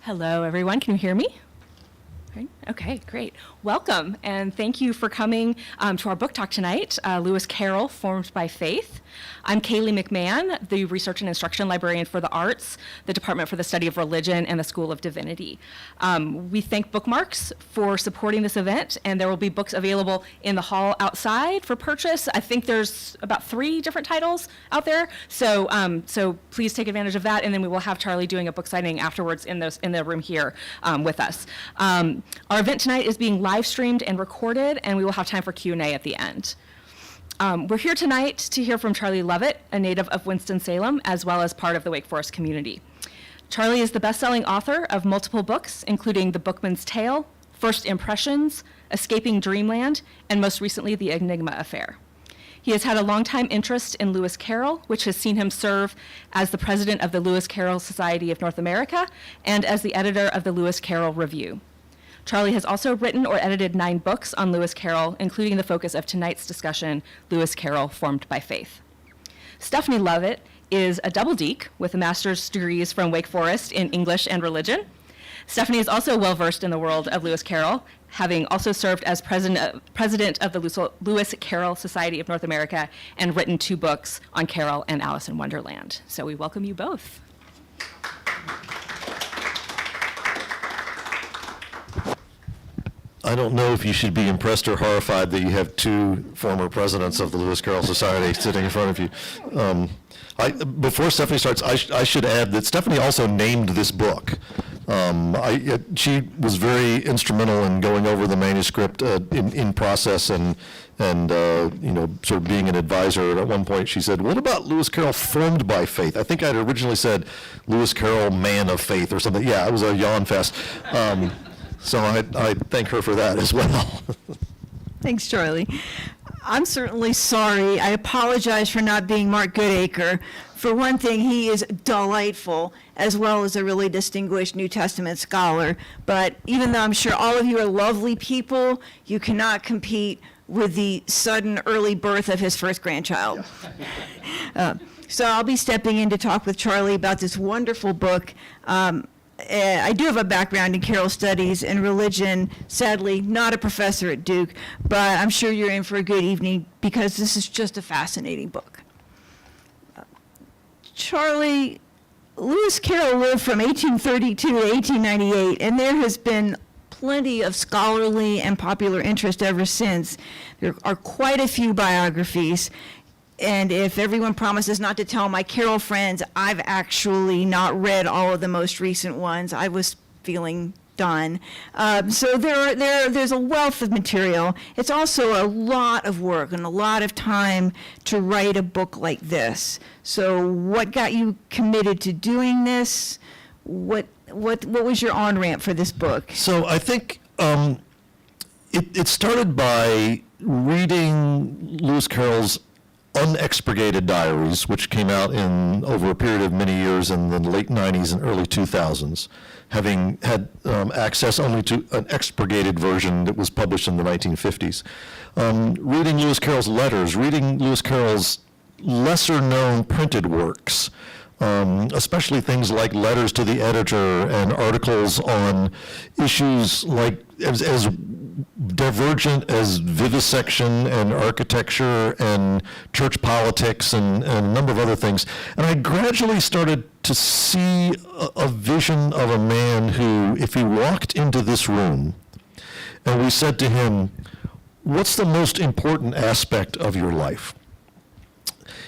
Hello, everyone. Can you hear me? Right. Okay, great. Welcome, and thank you for coming to our book talk tonight, Lewis Carroll, Formed by Faith. I'm Kaylee McMahon, the Research and Instruction Librarian for the Arts, the Department for the Study of Religion, and the School of Divinity. We thank Bookmarks for supporting this event, and there will be books available in the hall outside for purchase. I think there's about 3 different titles out there, so please take advantage of that, and then we will have Charlie doing a book signing afterwards in the room here with us. Our event tonight is being live streamed and recorded, and we will have time for Q&A at the end. We're here tonight to hear from Charlie Lovett, a native of Winston-Salem, as well as part of the Wake Forest community. Charlie is the best-selling author of multiple books, including The Bookman's Tale, First Impressions, Escaping Dreamland, and most recently, The Enigma Affair. He has had a long-time interest in Lewis Carroll, which has seen him serve as the president of the Lewis Carroll Society of North America and as the editor of the Lewis Carroll Review. Charlie has also written or edited 9 books on Lewis Carroll, including the focus of tonight's discussion, Lewis Carroll, Formed by Faith. Stephanie Lovett is a double deacon with a master's degrees from Wake Forest in English and religion. Stephanie is also well-versed in the world of Lewis Carroll, having also served as president of the Lewis Carroll Society of North America and written 2 books on Carroll and Alice in Wonderland. So we welcome you both. I don't know if you should be impressed or horrified that you have 2 former presidents of the Lewis Carroll Society sitting in front of you. Before Stephanie starts, I should add that Stephanie also named this book. She was very instrumental in going over the manuscript in process and sort of being an advisor. And at one point she said, "What about Lewis Carroll, Formed by Faith?" I think I'd originally said Lewis Carroll, Man of Faith or something. Yeah, it was a yawn fest. So I thank her for that as well. Thanks, Charlie. I'm certainly sorry. I apologize for not being Mark Goodacre. For one thing, he is delightful, as well as a really distinguished New Testament scholar. But even though I'm sure all of you are lovely people, you cannot compete with the sudden early birth of his first grandchild. So I'll be stepping in to talk with Charlie about this wonderful book. I do have a background in Carroll studies and religion, sadly not a professor at Duke, but I'm sure you're in for a good evening because this is just a fascinating book. Charlie, Lewis Carroll lived from 1832 to 1898, and there has been plenty of scholarly and popular interest ever since. There are quite a few biographies. And if everyone promises not to tell my Carroll friends, I've actually not read all of the most recent ones. I was feeling done. So there's a wealth of material. It's also a lot of work and a lot of time to write a book like this. So what got you committed to doing this? What was your on-ramp for this book? So I think it started by reading Lewis Carroll's unexpurgated diaries, which came out in over a period of many years in the late 90s and early 2000s, having had access only to an expurgated version that was published in the 1950s. Reading Lewis Carroll's letters, reading Lewis Carroll's lesser-known printed works, especially things like letters to the editor and articles on issues like as divergent as vivisection and architecture and church politics and a number of other things. And I gradually started to see a vision of a man who, if he walked into this room and we said to him, "What's the most important aspect of your life?"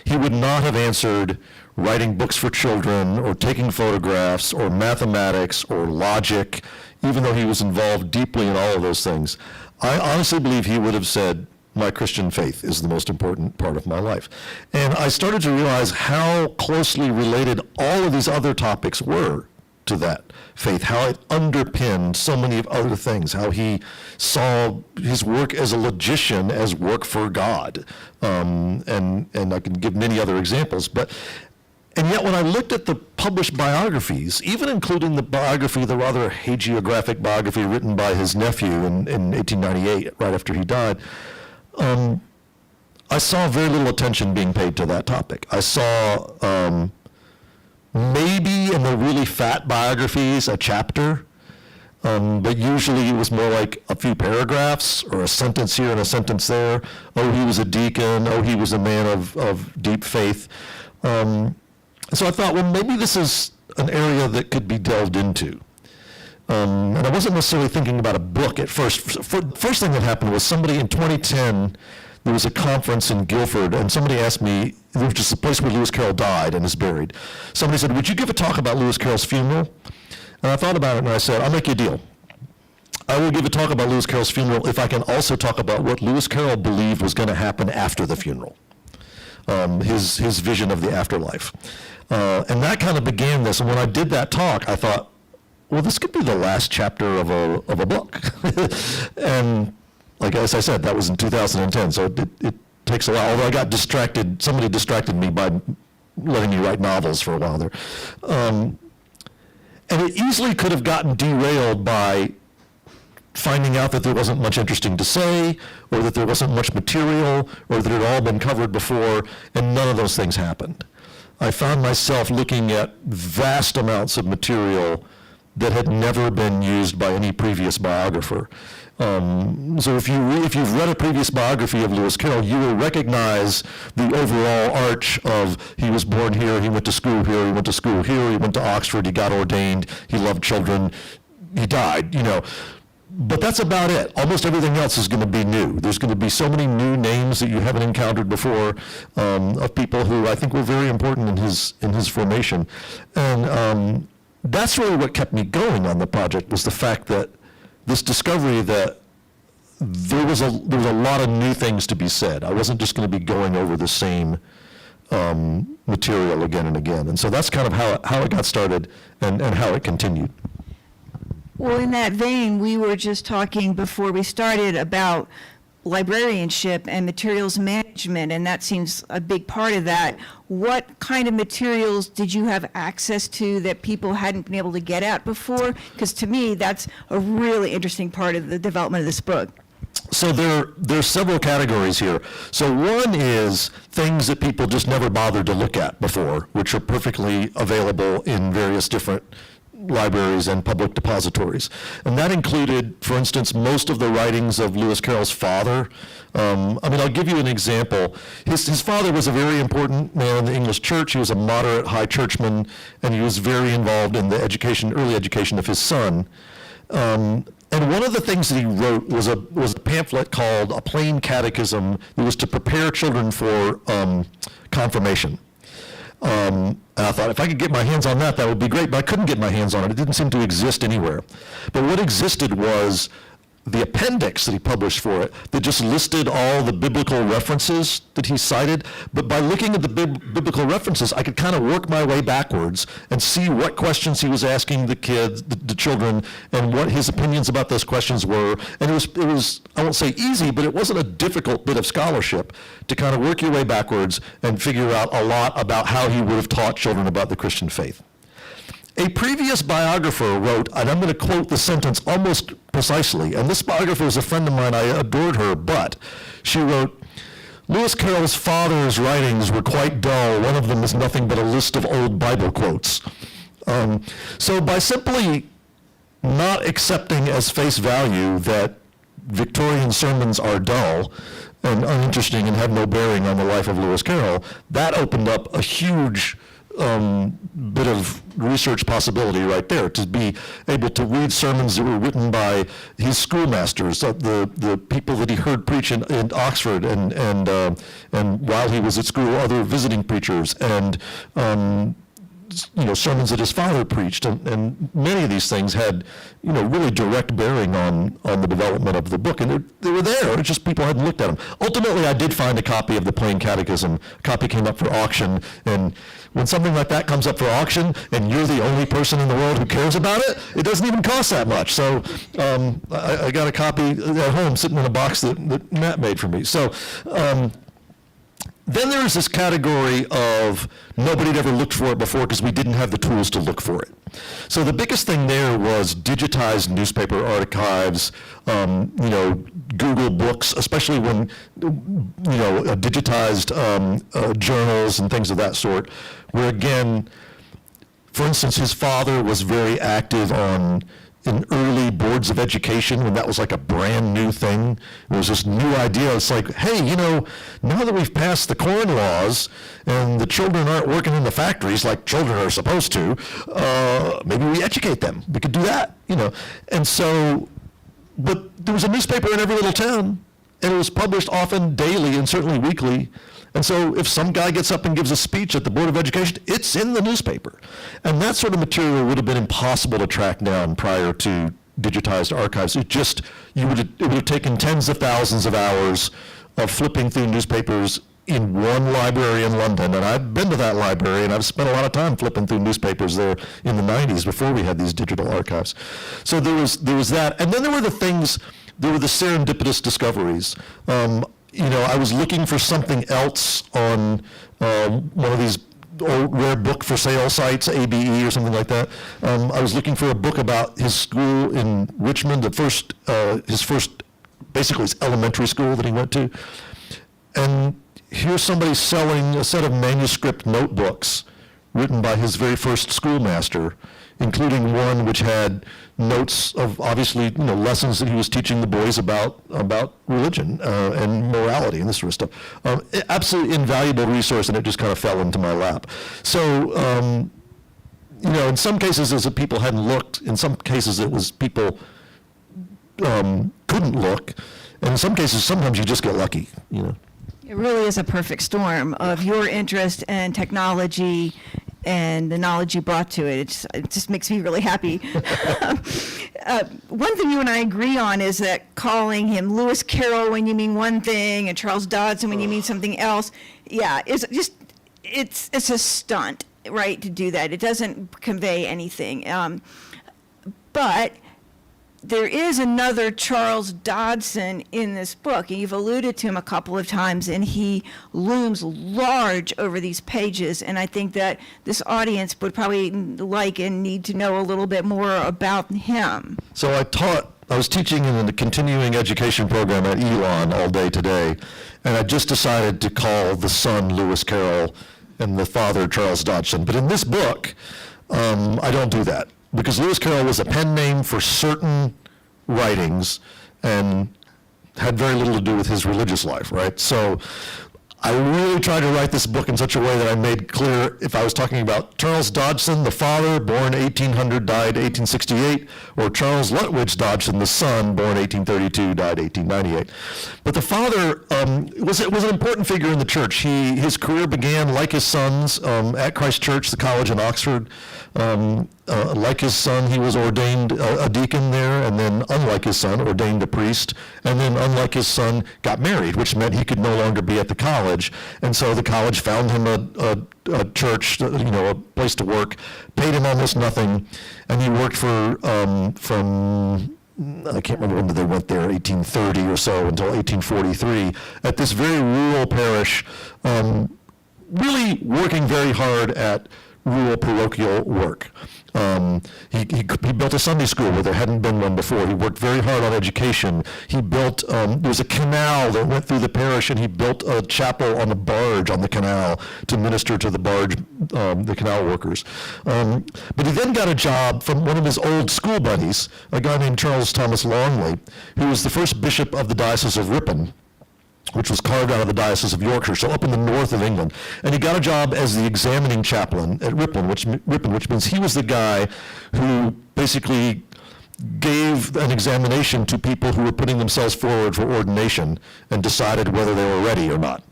he would not have answered writing books for children or taking photographs or mathematics or logic, even though he was involved deeply in all of those things. I honestly believe he would have said, "My Christian faith is the most important part of my life." And I started to realize how closely related all of these other topics were to that faith, how it underpinned so many of other things, how he saw his work as a logician as work for God. And I can give many other examples. And yet when I looked at the published biographies, even including the biography, the rather hagiographic biography written by his nephew in 1898, right after he died, I saw very little attention being paid to that topic. I saw maybe in the really fat biographies, a chapter. But usually it was more like a few paragraphs or a sentence here and a sentence there. Oh, he was a deacon. Oh, he was a man of deep faith. So I thought, well, maybe this is an area that could be delved into. And I wasn't necessarily thinking about a book at first. First thing that happened was somebody in 2010, there was a conference in Guilford, and somebody asked me, it was just the place where Lewis Carroll died and is buried. Somebody said, would you give a talk about Lewis Carroll's funeral? And I thought about it and I said, I'll make you a deal. I will give a talk about Lewis Carroll's funeral if I can also talk about what Lewis Carroll believed was going to happen after the funeral, his vision of the afterlife. And that kind of began this. And when I did that talk, I thought, well, this could be the last chapter of a book. And like as I said, that was in 2010, so it takes a while. Although I got distracted, somebody distracted me by letting me write novels for a while there. And it easily could have gotten derailed by finding out that there wasn't much interesting to say, or that there wasn't much material, or that it had all been covered before, and none of those things happened. I found myself looking at vast amounts of material that had never been used by any previous biographer. So if you've read a previous biography of Lewis Carroll, you will recognize the overall arch of he was born here, he went to school here, he went to school here, he went to Oxford, he got ordained, he loved children, he died, But that's about it. Almost everything else is going to be new. There's going to be so many new names that you haven't encountered before, of people who I think were very important in his formation. And that's really what kept me going on the project, was the fact that this discovery that there was a lot of new things to be said. I wasn't just going to be going over the same material again and again. And so that's kind of how it got started and how it continued. Well, in that vein, we were just talking before we started about librarianship and materials management, and that seems a big part of that. What kind of materials did you have access to that people hadn't been able to get at before? Because to me, that's a really interesting part of the development of this book. So there's several categories here. So one is things that people just never bothered to look at before, which are perfectly available in various different libraries and public depositories. And that included, for instance, most of the writings of Lewis Carroll's father. I'll give you an example. His father was a very important man in the English church. He was a moderate high churchman, and he was very involved in the early education of his son. And one of the things that he wrote was a pamphlet called A Plain Catechism. It was to prepare children for confirmation. And I thought, if I could get my hands on that would be great, but I couldn't get my hands on it. It didn't seem to exist anywhere. But what existed was the appendix that he published for it that just listed all the biblical references that he cited. But by looking at the biblical references, I could kind of work my way backwards and see what questions he was asking the kids, the children, and what his opinions about those questions were. And it was, I won't say easy, but it wasn't a difficult bit of scholarship to kind of work your way backwards and figure out a lot about how he would have taught children about the Christian faith. A previous biographer wrote, and I'm going to quote the sentence almost precisely, and this biographer was a friend of mine, I adored her, but she wrote, Lewis Carroll's father's writings were quite dull. One of them is nothing but a list of old Bible quotes. So by simply not accepting as face value that Victorian sermons are dull and uninteresting and have no bearing on the life of Lewis Carroll, that opened up a huge bit of research possibility right there, to be able to read sermons that were written by his schoolmasters, the people that he heard preach in Oxford and while he was at school, other visiting preachers, and sermons that his father preached, and many of these things had really direct bearing on the development of the book, and they were there. It's just people hadn't looked at them. Ultimately, I did find a copy of the Plain Catechism. A copy came up for auction, and when something like that comes up for auction, and you're the only person in the world who cares about it, it doesn't even cost that much. So I got a copy at home sitting in a box that Matt made for me. So. Then there's this category of nobody had ever looked for it before because we didn't have the tools to look for it. So the biggest thing there was digitized newspaper archives, Google Books, especially when, digitized journals and things of that sort, where again, For instance, his father was very active in early boards of education when that was like a brand new thing. It was this new idea. It's like, hey, now that we've passed the corn laws and the children aren't working in the factories like children are supposed to, maybe we educate them. We could do that, And so, but there was a newspaper in every little town, and it was published often daily and certainly weekly. And so if some guy gets up and gives a speech at the Board of Education, it's in the newspaper. And that sort of material would have been impossible to track down prior to digitized archives. It would have taken tens of thousands of hours of flipping through newspapers in one library in London. And I've been to that library, and I've spent a lot of time flipping through newspapers there in the 90s before we had these digital archives. So there was that. And then there were the serendipitous discoveries. I was looking for something else on one of these old rare book for sale sites, ABE or something like that. I was looking for a book about his school in Richmond, basically his elementary school that he went to. And here's somebody selling a set of manuscript notebooks written by his very first schoolmaster, including one which had notes of obviously lessons that he was teaching the boys about religion and morality and this sort of stuff. Absolutely invaluable resource, and it just kind of fell into my lap. So in some cases it was that people hadn't looked. In some cases it was people couldn't look, and in some cases sometimes you just get lucky. It really is a perfect storm of your interest in technology and the knowledge you brought to it. It just makes me really happy. One thing you and I agree on is that calling him Lewis Carroll when you mean one thing and Charles Dodgson when you mean something else, it's a stunt, right, to do that. It doesn't convey anything. But there is another Charles Dodgson in this book, and you've alluded to him a couple of times, and he looms large over these pages, and I think that this audience would probably like and need to know a little bit more about him. So I was teaching in the continuing education program at Elon all day today, and I just decided to call the son Lewis Carroll and the father Charles Dodgson. But in this book, I don't do that, because Lewis Carroll was a pen name for certain writings and had very little to do with his religious life, right? So I really tried to write this book in such a way that I made clear if I was talking about Charles Dodgson, the father, born 1800, died 1868, or Charles Lutwidge Dodgson, the son, born 1832, died 1898. But the father was an important figure in the church. His career began, like his son's, at Christ Church, the college in Oxford. Like his son, he was ordained a deacon there, and then, unlike his son, ordained a priest, and then, unlike his son, got married, which meant he could no longer be at the college. And so the college found him a church, a place to work, paid him almost nothing, and he worked for from I can't remember when they went there, 1830 or so until 1843, at this very rural parish, really working very hard at rural parochial work. He built a Sunday school where there hadn't been one before. He worked very hard on education. He built, there was a canal that went through the parish, and he built a chapel on a barge on the canal to minister to the the canal workers. But he then got a job from one of his old school buddies, a guy named Charles Thomas Longley, who was the first bishop of the Diocese of Ripon, which was carved out of the Diocese of Yorkshire, so up in the north of England. And he got a job as the examining chaplain at Ripon, which means he was the guy who basically gave an examination to people who were putting themselves forward for ordination and decided whether they were ready or not.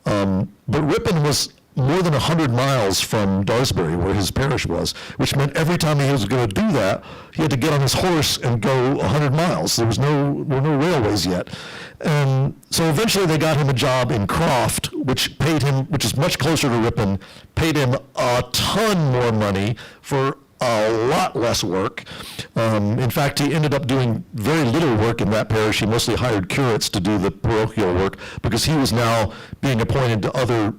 But Ripon was more than 100 miles from Daresbury, where his parish was, which meant every time he was going to do that, he had to get on his horse and go 100 miles. There were no railways yet. And so eventually they got him a job in Croft, which is much closer to Ripon, paid him a ton more money for a lot less work. In fact, he ended up doing very little work in that parish. He mostly hired curates to do the parochial work because he was now being appointed to other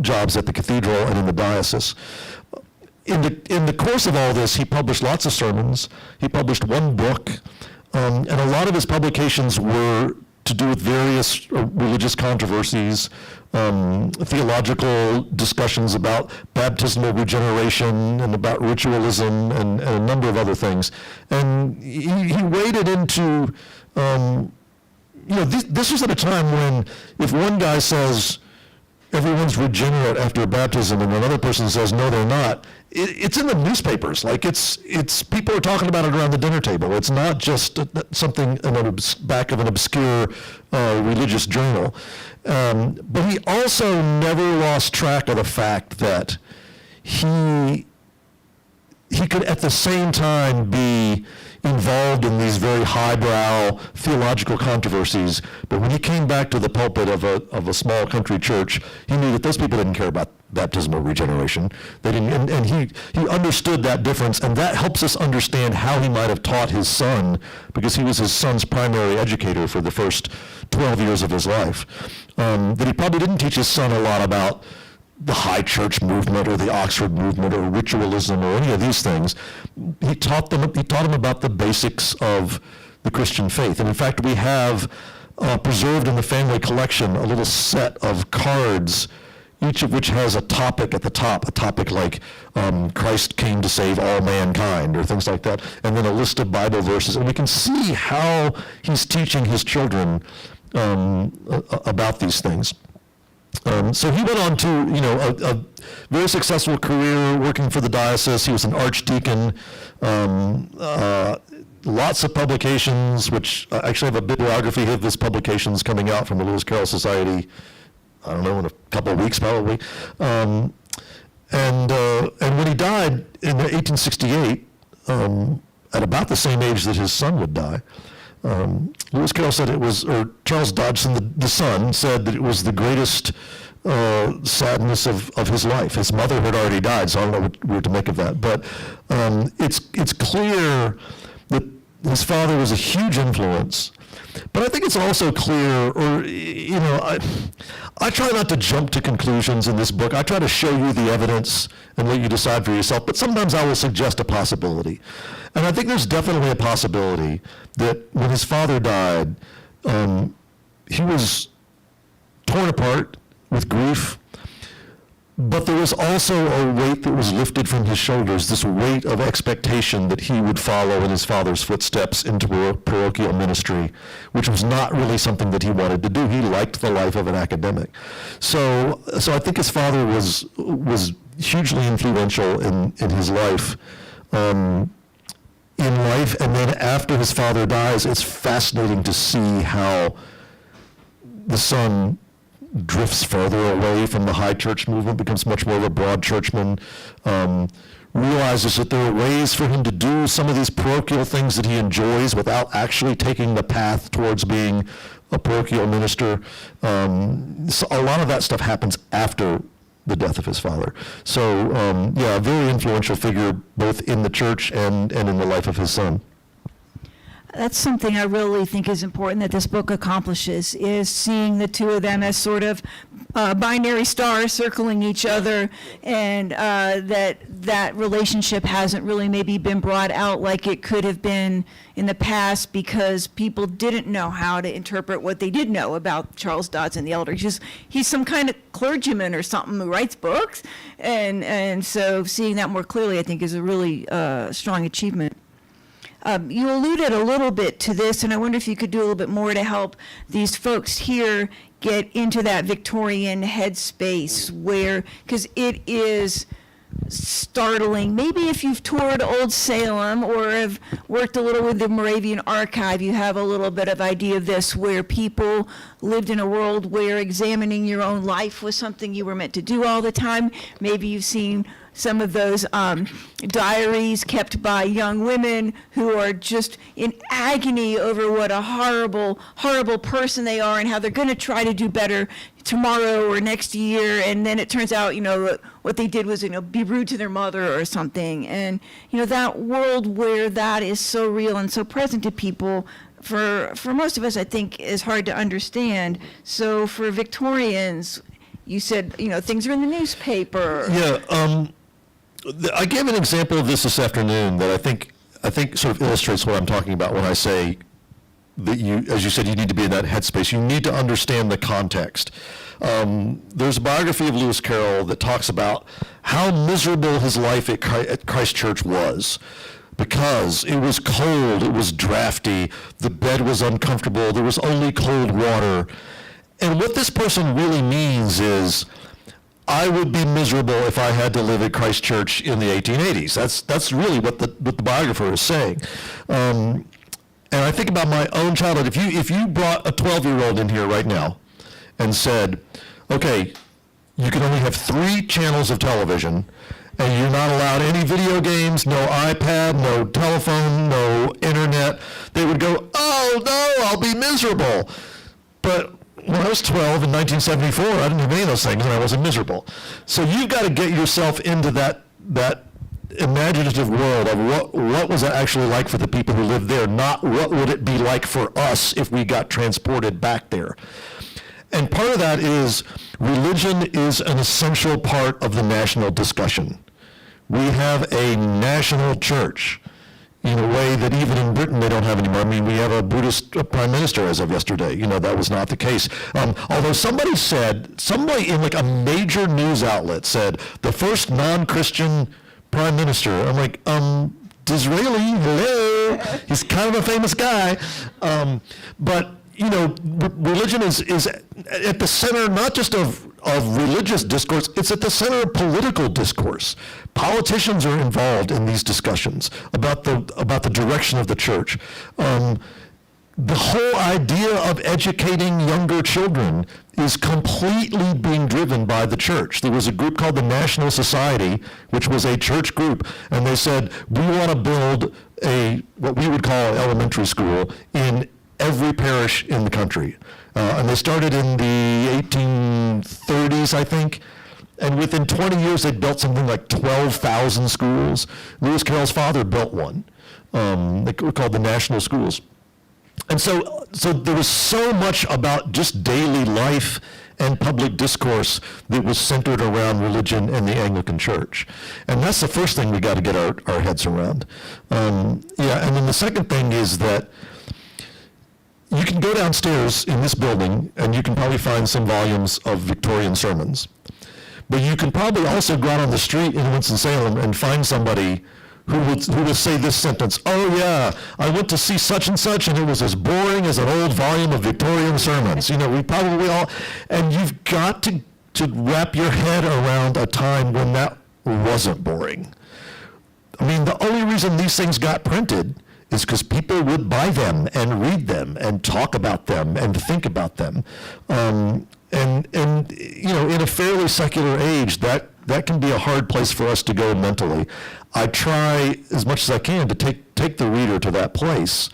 jobs at the cathedral and in the diocese. In the course of all this, he published lots of sermons. He published one book, and a lot of his publications were to do with various religious controversies, theological discussions about baptismal regeneration and about ritualism and a number of other things. And he waded into, this was at a time when if one guy says everyone's regenerate after baptism and another person says no, they're not, it's in the newspapers. Like it's people are talking about it around the dinner table. It's not just something in the back of an obscure religious journal. But he also never lost track of the fact that he could at the same time be involved in these very highbrow theological controversies, but when he came back to the pulpit of a small country church, he knew that those people didn't care about baptismal regeneration. They didn't, and he understood that difference, and that helps us understand how he might have taught his son, because he was his son's primary educator for the first 12 years of his life. That he probably didn't teach his son a lot about the high church movement or the Oxford movement or ritualism or any of these things. He taught him about the basics of the Christian faith. And in fact, we have preserved in the family collection a little set of cards, each of which has a topic at the top, a topic like Christ came to save all mankind or things like that, and then a list of Bible verses. And we can see how he's teaching his children about these things. So he went on to, a very successful career working for the diocese. He was an archdeacon, lots of publications, which I actually have a bibliography of his publications coming out from the Lewis Carroll Society, I don't know, in a couple of weeks probably. And when he died in 1868, at about the same age that his son would die, Lewis Carroll said or Charles Dodgson, the son, said that it was the greatest sadness of his life. His mother had already died, so I don't know what we're to make of that. But it's clear that his father was a huge influence. But I think it's also clear, I try not to jump to conclusions in this book. I try to show you the evidence and let you decide for yourself, but sometimes I will suggest a possibility. And I think there's definitely a possibility that when his father died, he was torn apart with grief, but there was also a weight that was lifted from his shoulders, this weight of expectation that he would follow in his father's footsteps into parochial ministry, which was not really something that he wanted to do. He liked the life of an academic. So I think his father was hugely influential in his life. And then after his father dies, it's fascinating to see how the son drifts further away from the high church movement, becomes much more of a broad churchman, realizes that there are ways for him to do some of these parochial things that he enjoys without actually taking the path towards being a parochial minister. So a lot of that stuff happens after the death of his father. So, a very influential figure both in the church and in the life of his son. That's something I really think is important that this book accomplishes, is seeing the two of them as sort of binary stars circling each other, and that relationship hasn't really maybe been brought out like it could have been in the past, because people didn't know how to interpret what they did know about Charles Dodgson the Elder. He's some kind of clergyman or something who writes books, and so seeing that more clearly, I think, is a really strong achievement. You alluded a little bit to this, and I wonder if you could do a little bit more to help these folks here get into that Victorian headspace, because it is startling. Maybe if you've toured Old Salem or have worked a little with the Moravian Archive, you have a little bit of idea of this, where people lived in a world where examining your own life was something you were meant to do all the time. Maybe you've seen some of those diaries kept by young women who are just in agony over what a horrible, horrible person they are and how they're going to try to do better tomorrow or next year. And then it turns out, what they did was, be rude to their mother or something. And, that world where that is so real and so present to people, for most of us, I think, is hard to understand. So for Victorians, you said, things are in the newspaper. Yeah. I gave an example of this afternoon that I think sort of illustrates what I'm talking about when I say that you, as you said, you need to be in that headspace. You need to understand the context. There's a biography of Lewis Carroll that talks about how miserable his life at Christ Church was, because it was cold, it was drafty, the bed was uncomfortable, there was only cold water. And what this person really means is, I would be miserable if I had to live at Christ Church in the 1880s. That's really what the biographer is saying. And I think about my own childhood. If you brought a 12-year-old in here right now and said, okay, you can only have 3 channels of television, and you're not allowed any video games, no iPad, no telephone, no internet, they would go, oh no, I'll be miserable. But when I was 12 in 1974, I didn't have any of those things, and I wasn't miserable. So you've got to get yourself into that imaginative world of what was it actually like for the people who lived there, not what would it be like for us if we got transported back there. And part of that is religion is an essential part of the national discussion. We have a national church in a way that even in Britain they don't have anymore. I mean, we have a Buddhist prime minister as of yesterday. That was not the case. Although somebody in like a major news outlet said, the first non-Christian prime minister. I'm like, Disraeli, hello. He's kind of a famous guy. But religion is at the center, not just of religious discourse, it's at the center of political discourse. Politicians are involved in these discussions about the direction of the church. The whole idea of educating younger children is completely being driven by the church. There was a group called the National Society, which was a church group, and they said, we want to build what we would call an elementary school in every parish in the country. And they started in the 1830s, I think. And within 20 years, they built something like 12,000 schools. Lewis Carroll's father built one. They were called the National Schools. And so there was so much about just daily life and public discourse that was centered around religion and the Anglican Church. And that's the first thing we got to get our heads around. And then the second thing is that you can go downstairs in this building and you can probably find some volumes of Victorian sermons. But you can probably also go out on the street in Winston-Salem and find somebody who would say this sentence, oh yeah, I went to see such and such and it was as boring as an old volume of Victorian sermons. We probably all, and you've got to wrap your head around a time when that wasn't boring. I mean, the only reason these things got printed is because people would buy them and read them and talk about them and think about them. And in a fairly secular age, that can be a hard place for us to go mentally. I try as much as I can to take the reader to that place.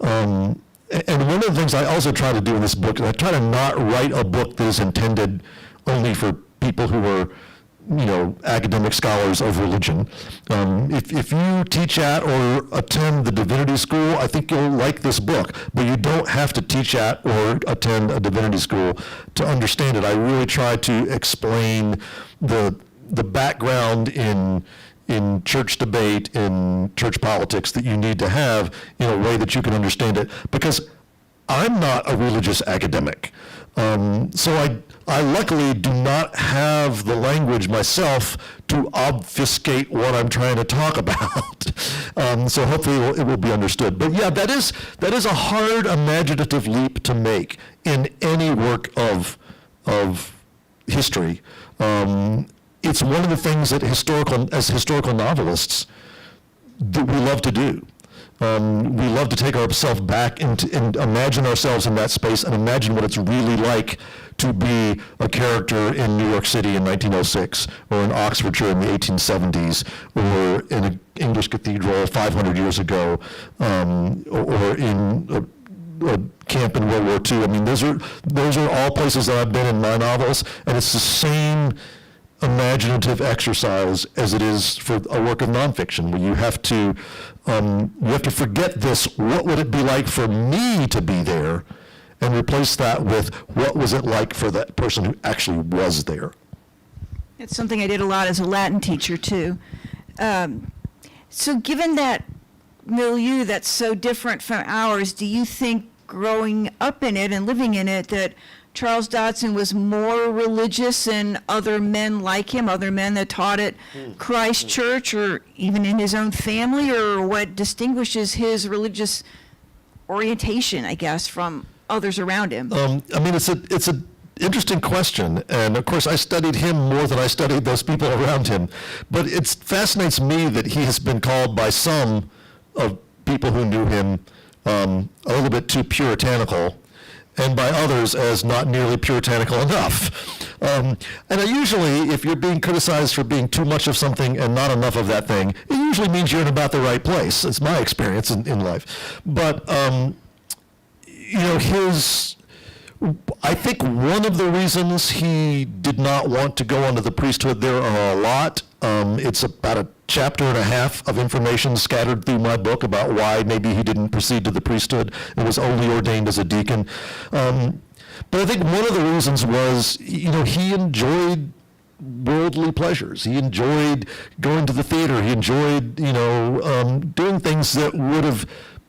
And one of the things I also try to do in this book is I try to not write a book that is intended only for people who are academic scholars of religion. If you teach at or attend the divinity school, I think you'll like this book, but you don't have to teach at or attend a divinity school to understand it. I really try to explain the background in church debate, in church politics that you need to have in a way that you can understand it, because I'm not a religious academic. So I luckily do not have the language myself to obfuscate what I'm trying to talk about. So hopefully it will be understood. But yeah, that is a hard imaginative leap to make in any work of history. It's one of the things that as historical novelists that we love to do. We love to take ourselves back and imagine ourselves in that space and imagine what it's really like to be a character in New York City in 1906, or in Oxfordshire in the 1870s, or in an English cathedral 500 years ago, or in a camp in World War II. I mean, those are all places that I've been in my novels, and it's the same imaginative exercise as it is for a work of nonfiction, where you have to forget this, what would it be like for me to be there, and replace that with what was it like for that person who actually was there. It's something I did a lot as a Latin teacher too. So given that milieu that's so different from ours, do you think growing up in it and living in it, that Charles Dodgson was more religious than other men like him, other men that taught at Christ Church or even in his own family, or what distinguishes his religious orientation, I guess, from others around him? I mean, it's a interesting question, and of course I studied him more than I studied those people around him, but it fascinates me that he has been called by some of people who knew him a little bit too puritanical, and by others as not nearly puritanical enough. And I usually, if you're being criticized for being too much of something and not enough of that thing, it usually means you're in about the right place. It's my experience in life. But, you know, I think one of the reasons he did not want to go into the priesthood, there are a lot. It's about a chapter and a half of information scattered through my book about why maybe he didn't proceed to the priesthood and was only ordained as a deacon. But I think one of the reasons was, you know, he enjoyed worldly pleasures. He enjoyed going to the theater. He enjoyed, you know, doing things that would have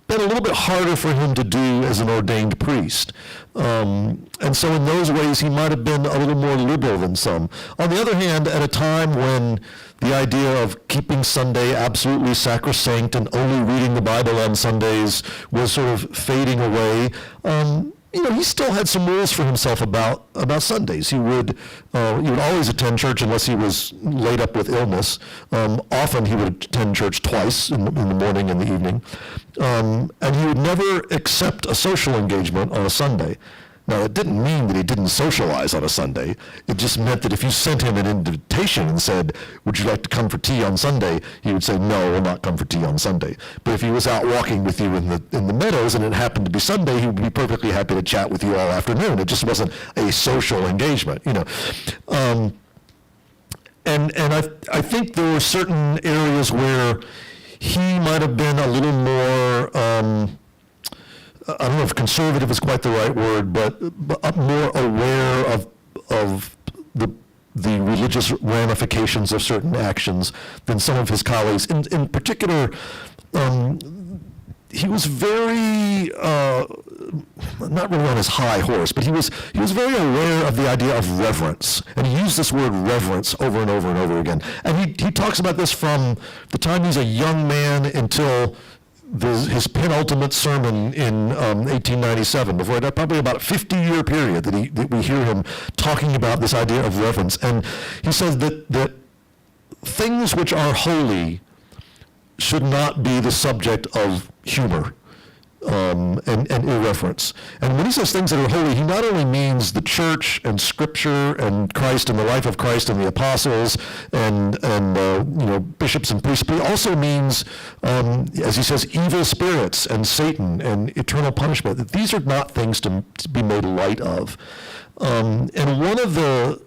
been a little bit harder for him to do as an ordained priest. And so in those ways, he might have been a little more liberal than some. On the other hand, at a time when the idea of keeping Sunday absolutely sacrosanct and only reading the Bible on Sundays was sort of fading away, you know, he still had some rules for himself about Sundays. He would always attend church unless he was laid up with illness. Often he would attend church twice in the morning and the evening. And he would never accept a social engagement on a Sunday. Now, it didn't mean that he didn't socialize on a Sunday. It just meant that if you sent him an invitation and said, would you like to come for tea on Sunday, he would say, no, we'll not come for tea on Sunday. But if he was out walking with you in the meadows and it happened to be Sunday, he would be perfectly happy to chat with you all afternoon. It just wasn't a social engagement, you know. And I think there were certain areas where he might have been a little more, I don't know if conservative is quite the right word, but more aware of the religious ramifications of certain actions than some of his colleagues. In particular, he was very, not really on his high horse, but he was very aware of the idea of reverence. And he used this word reverence over and over and over again. And he talks about this from the time he's a young man until his penultimate sermon in 1897, before that, probably about a 50-year period that we hear him talking about this idea of reverence. And he says that things which are holy should not be the subject of humor and irreverence. And when he says things that are holy, he not only means the church and Scripture and Christ and the life of Christ and the apostles and you know, bishops and priests, but he also means, as he says, evil spirits and Satan and eternal punishment. That these are not things to be made light of. And one of the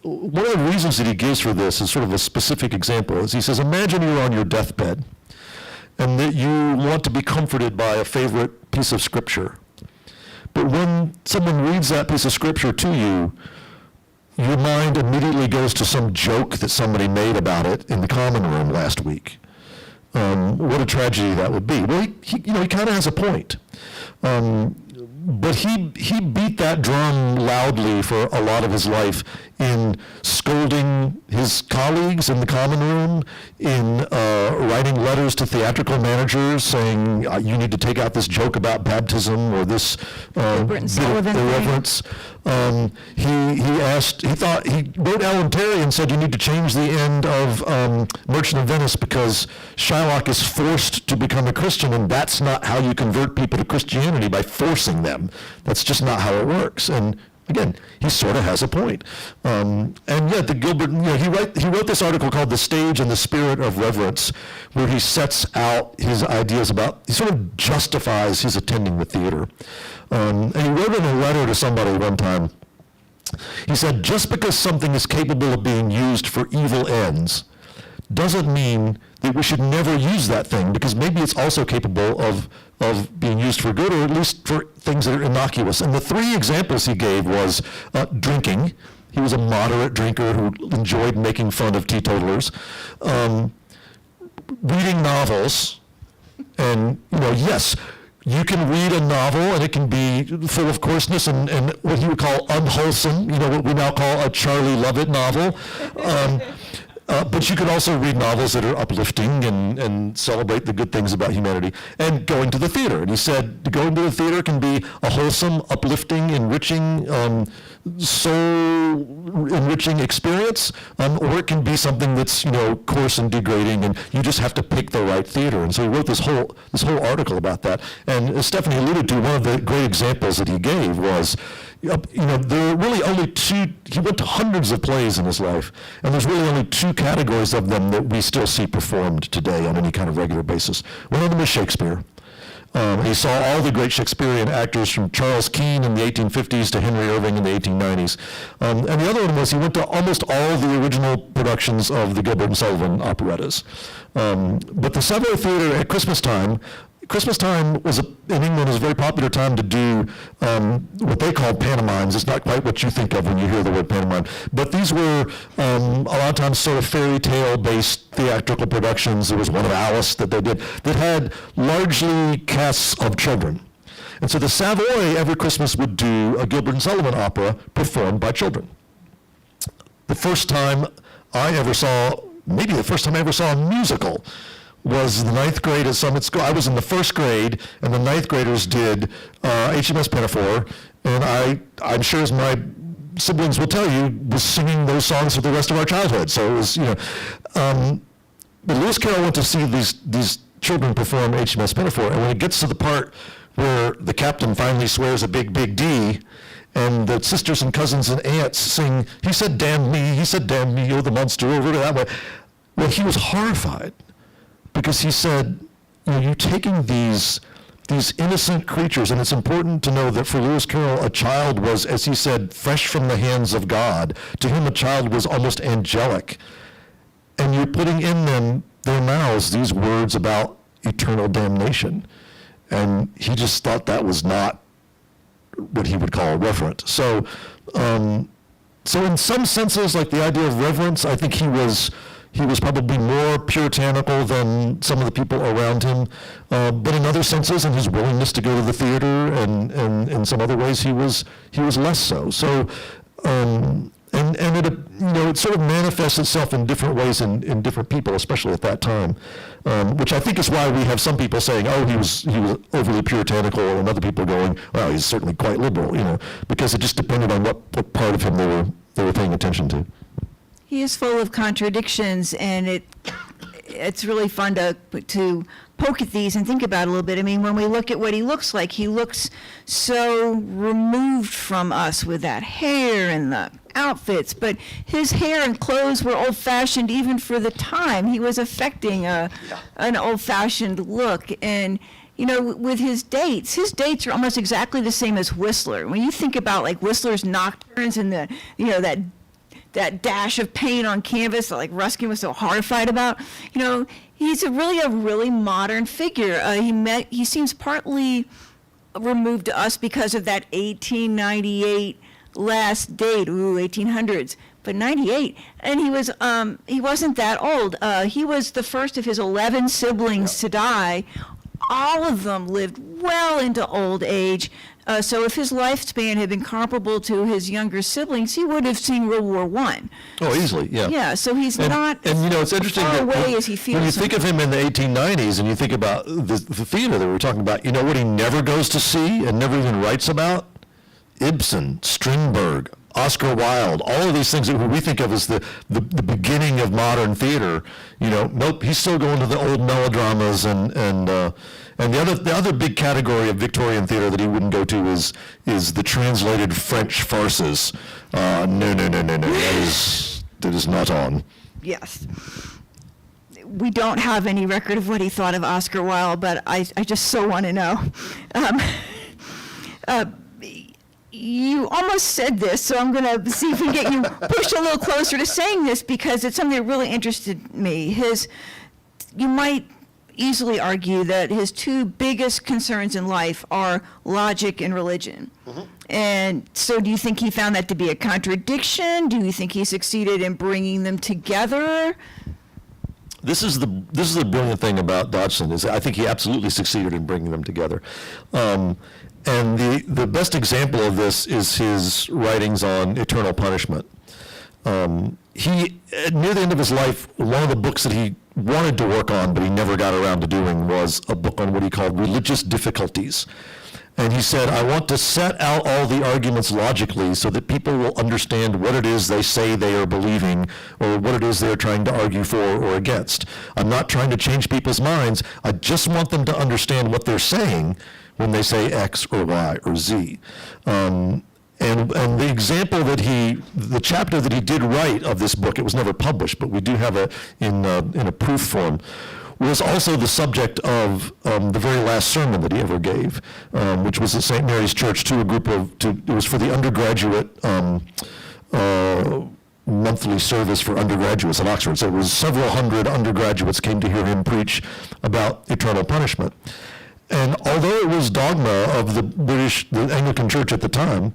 reasons that he gives for this is sort of a specific example. Is he says, imagine you're on your deathbed and that you want to be comforted by a favorite piece of Scripture. But when someone reads that piece of Scripture to you, your mind immediately goes to some joke that somebody made about it in the common room last week. What a tragedy that would be. Well, he kind of has a point. But he beat that drum loudly for a lot of his life in scolding his colleagues in the common room, in writing letters to theatrical managers saying, you need to take out this joke about baptism or this bit of irreverence. He wrote Ellen Terry and said, you need to change the end of Merchant of Venice because Shylock is forced to become a Christian, and that's not how you convert people to Christianity, by forcing them. That's just not how it works. And again, he sort of has a point. And yet, Gilbert, you know, he wrote this article called "The Stage and the Spirit of Reverence," where he sets out his ideas about, he sort of justifies his attending the theater. And he wrote in a letter to somebody one time, he said, just because something is capable of being used for evil ends doesn't mean that we should never use that thing, because maybe it's also capable of being used for good, or at least for things that are innocuous. And the three examples he gave was drinking. He was a moderate drinker who enjoyed making fun of teetotalers. Reading novels. And, you know, yes, You can read a novel, and it can be full of coarseness and what he would call unwholesome, what we now call a Charlie Lovett novel. But you could also read novels that are uplifting and celebrate the good things about humanity. And going to the theater. And he said going to the theater can be a wholesome, uplifting, enriching, soul-enriching experience, or it can be something that's, coarse and degrading, and you just have to pick the right theater. And so he wrote this whole article about that. And as Stephanie alluded to, one of the great examples that he gave was, there are really only two, he went to hundreds of plays in his life, and there's really only two categories of them that we still see performed today on any kind of regular basis. One of them is Shakespeare. He saw all the great Shakespearean actors from Charles Keene in the 1850s to Henry Irving in the 1890s. And the other one was he went to almost all the original productions of the Gilbert and Sullivan operettas. But the Savoy Theatre at Christmas time was in England was a very popular time to do what they called pantomimes. It's not quite what you think of when you hear the word pantomime, but these were a lot of times sort of fairy tale based theatrical productions. There was one of Alice that they did that had largely casts of children. And so the Savoy every Christmas would do a Gilbert and Sullivan opera performed by children. The first time I ever saw a musical was the 9th grade at Summit School. I was in the 1st grade, and the 9th graders did HMS Pinafore, and I'm sure, as my siblings will tell you, was singing those songs for the rest of our childhood. So it was, but Lewis Carroll went to see these children perform HMS Pinafore, and when it gets to the part where the captain finally swears a big, big D, and the sisters and cousins and aunts sing, he said, damn me, oh, the monster over that way. Well, he was horrified. Because he said, you're taking these innocent creatures, and it's important to know that for Lewis Carroll, a child was, as he said, fresh from the hands of God. To him, a child was almost angelic. And you're putting in their mouths these words about eternal damnation. And he just thought that was not what he would call reverent. So in some senses, like the idea of reverence, I think he was probably more puritanical than some of the people around him, but in other senses, in his willingness to go to the theater, and in some other ways, he was less so. So, and it sort of manifests itself in different ways in different people, especially at that time, which I think is why we have some people saying, oh, he was overly puritanical, and other people going, well, he's certainly quite liberal, because it just depended on what part of him they were paying attention to. He is full of contradictions, and it's really fun to poke at these and think about it a little bit. I mean, when we look at what he looks like, he looks so removed from us with that hair and the outfits, but his hair and clothes were old-fashioned even for the time. He was affecting an old-fashioned look, and with his dates are almost exactly the same as Whistler. When you think about like Whistler's nocturnes and that dash of paint on canvas that like Ruskin was so horrified about, he's a really modern figure. He seems partly removed to us because of that 1898 last date, 1800s, but 98, and he wasn't that old. He was the first of his 11 siblings to die. All of them lived well into old age. So if his lifespan had been comparable to his younger siblings, he would have seen World War I. Oh, easily, yeah. Yeah, so he's not it's interesting far that away as he feels. when you think of him in the 1890s and you think about the theater that we were talking about, what he never goes to see and never even writes about? Ibsen, Strindberg, Oscar Wilde, all of these things that we think of as the beginning of modern theater. Nope, he's still going to the old melodramas and the other big category of Victorian theater that he wouldn't go to is the translated French farces. No, that is not on. Yes. We don't have any record of what he thought of Oscar Wilde, but I just so want to know. You almost said this, so I'm going to see if we can get you pushed a little closer to saying this, because it's something that really interested me. You might easily argue that his two biggest concerns in life are logic and religion. Mm-hmm. And so do you think he found that to be a contradiction? Do you think he succeeded in bringing them together? this is the brilliant thing about Dodgson, is I think he absolutely succeeded in bringing them together. And the best example of this is his writings on eternal punishment. He, near the end of his life, one of the books that he wanted to work on, but he never got around to doing, was a book on what he called religious difficulties. And he said, I want to set out all the arguments logically so that people will understand what it is they say they are believing, or what it is they're trying to argue for or against. I'm not trying to change people's minds. I just want them to understand what they're saying when they say X or Y or Z. And the example that the chapter that he did write of this book, it was never published, but we do have it in a proof form, was also the subject of the very last sermon that he ever gave, which was at St. Mary's Church to a group of, it was for the undergraduate monthly service for undergraduates at Oxford. So it was several hundred undergraduates came to hear him preach about eternal punishment. And although it was dogma of the Anglican Church at the time,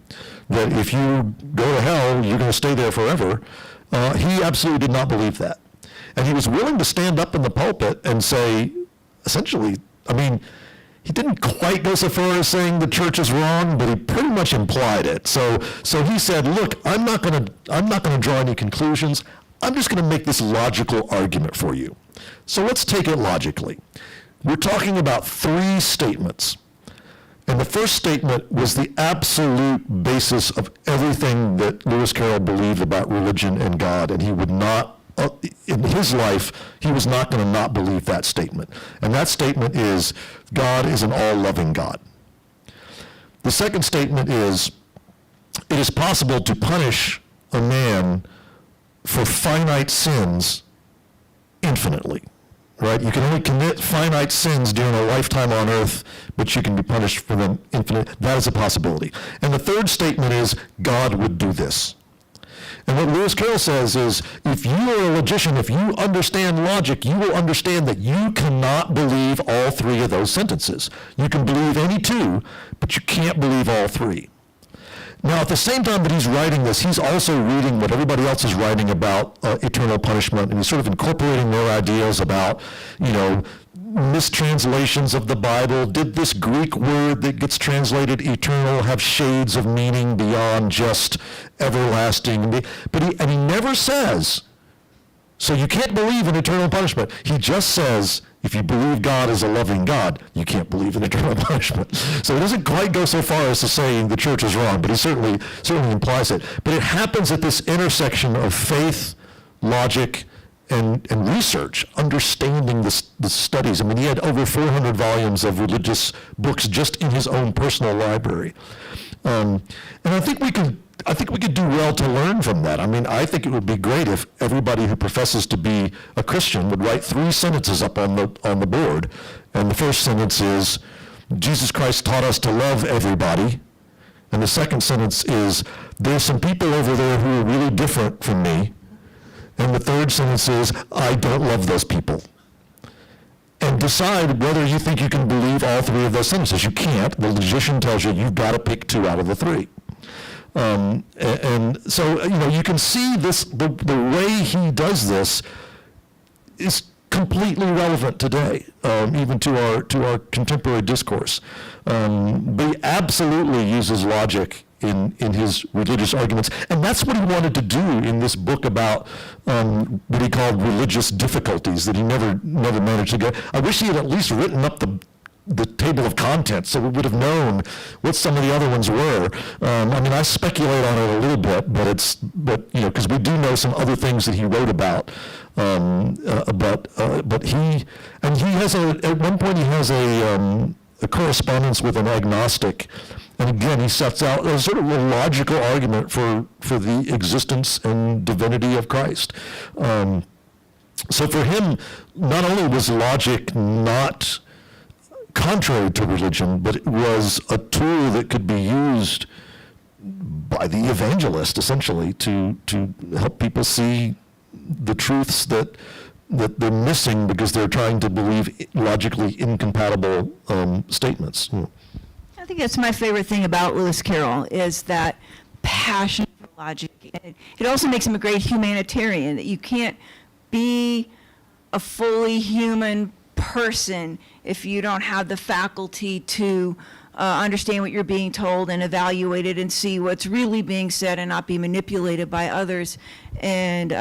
that if you go to hell, you're going to stay there forever, he absolutely did not believe that. And he was willing to stand up in the pulpit and say, essentially, I mean, he didn't quite go so far as saying the church is wrong, but he pretty much implied it. So he said, look, I'm not going to draw any conclusions. I'm just going to make this logical argument for you. So let's take it logically. We're talking about 3 statements. And the first statement was the absolute basis of everything that Lewis Carroll believed about religion and God, and he would not, in his life, he was not going to not believe that statement. And that statement is, God is an all-loving God. The second statement is, it is possible to punish a man for finite sins infinitely. Right? You can only commit finite sins during a lifetime on earth, but you can be punished for them infinite. That is a possibility. And the third statement is, God would do this. And what Lewis Carroll says is, if you are a logician, if you understand logic, you will understand that you cannot believe all 3 of those sentences. You can believe any 2, but you can't believe all 3. Now, at the same time that he's writing this, he's also reading what everybody else is writing about eternal punishment, and he's sort of incorporating their ideas about, mistranslations of the Bible. Did this Greek word that gets translated eternal have shades of meaning beyond just everlasting? But he never says, so you can't believe in eternal punishment. He just says, if you believe God is a loving God, you can't believe in eternal punishment. So he doesn't quite go so far as to saying the church is wrong, but he certainly implies it. But it happens at this intersection of faith, logic, and research, understanding the studies. I mean, he had over 400 volumes of religious books just in his own personal library. And I think we could do well to learn from that. I mean, I think it would be great if everybody who professes to be a Christian would write 3 sentences up on the board. And the first sentence is, Jesus Christ taught us to love everybody. And the second sentence is, there's some people over there who are really different from me. And the third sentence is, I don't love those people. And decide whether you think you can believe all 3 of those sentences. You can't. The logician tells you you've got to pick 2 out of the 3. And so, you can see this, the way he does this is completely relevant today, even to our contemporary discourse. But he absolutely uses logic in his religious arguments, and that's what he wanted to do in this book about what he called religious difficulties that he never managed to get. I wish he had at least written up the table of contents so we would have known what some of the other ones were. I mean, I speculate on it a little bit, but because we do know some other things that he wrote about. But he has at one point he has a correspondence with an agnostic, and again he sets out a sort of a logical argument for the existence and divinity of Christ. So for him, not only was logic not contrary to religion, but it was a tool that could be used by the evangelist, essentially, to help people see the truths that they're missing because they're trying to believe logically incompatible statements. I think that's my favorite thing about Lewis Carroll, is that passion for logic. And it also makes him a great humanitarian, that you can't be a fully human person if you don't have the faculty to understand what you're being told and evaluate it and see what's really being said and not be manipulated by others. And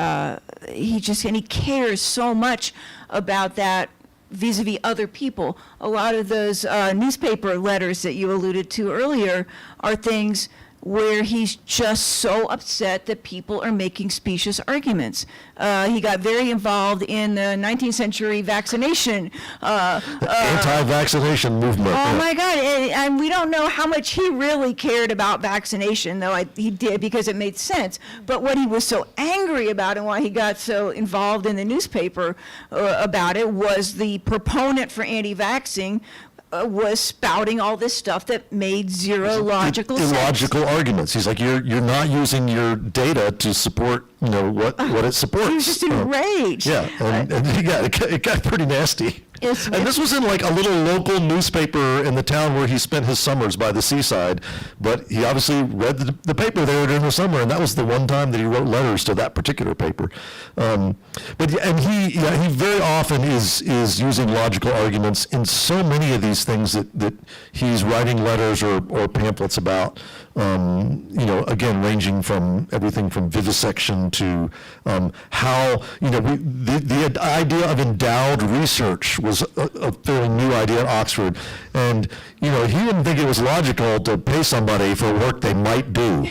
he cares so much about that vis-a-vis other people. A lot of those newspaper letters that you alluded to earlier are things where he's just so upset that people are making specious arguments. He got very involved in the 19th century vaccination. Anti-vaccination movement. Oh my God, and we don't know how much he really cared about vaccination, though he did because it made sense. But what he was so angry about and why he got so involved in the newspaper about it was the proponent for anti-vaxxing was spouting all this stuff that made zero logical sense. Illogical arguments. He's like, you're not using your data to support, what it supports. He was just enraged. Yeah, and it got pretty nasty. And this was in like a little local newspaper in the town where he spent his summers by the seaside, but he obviously read the paper there during the summer, and that was the one time that he wrote letters to that particular paper. He very often is using logical arguments in so many of these things that he's writing letters or pamphlets about. Again, ranging from everything from vivisection to how the idea of endowed research was a fairly new idea at Oxford, and he didn't think it was logical to pay somebody for work they might do.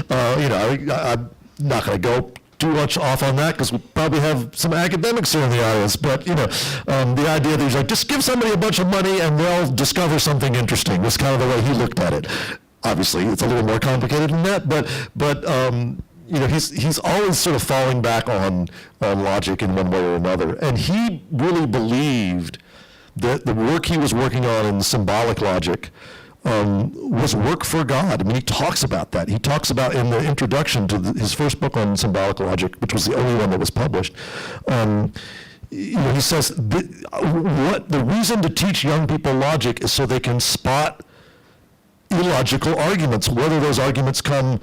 I'm not going to go too much off on that because we probably have some academics here in the audience, but the idea that he's like, just give somebody a bunch of money and they'll discover something interesting was kind of the way he looked at it. Obviously, it's a little more complicated than that, but he's always sort of falling back on logic in one way or another, and he really believed that the work he was working on in symbolic logic was work for God. I mean, he talks about that. He talks about in the introduction to his first book on symbolic logic, which was the only one that was published. He says the reason to teach young people logic is so they can spot illogical arguments, whether those arguments come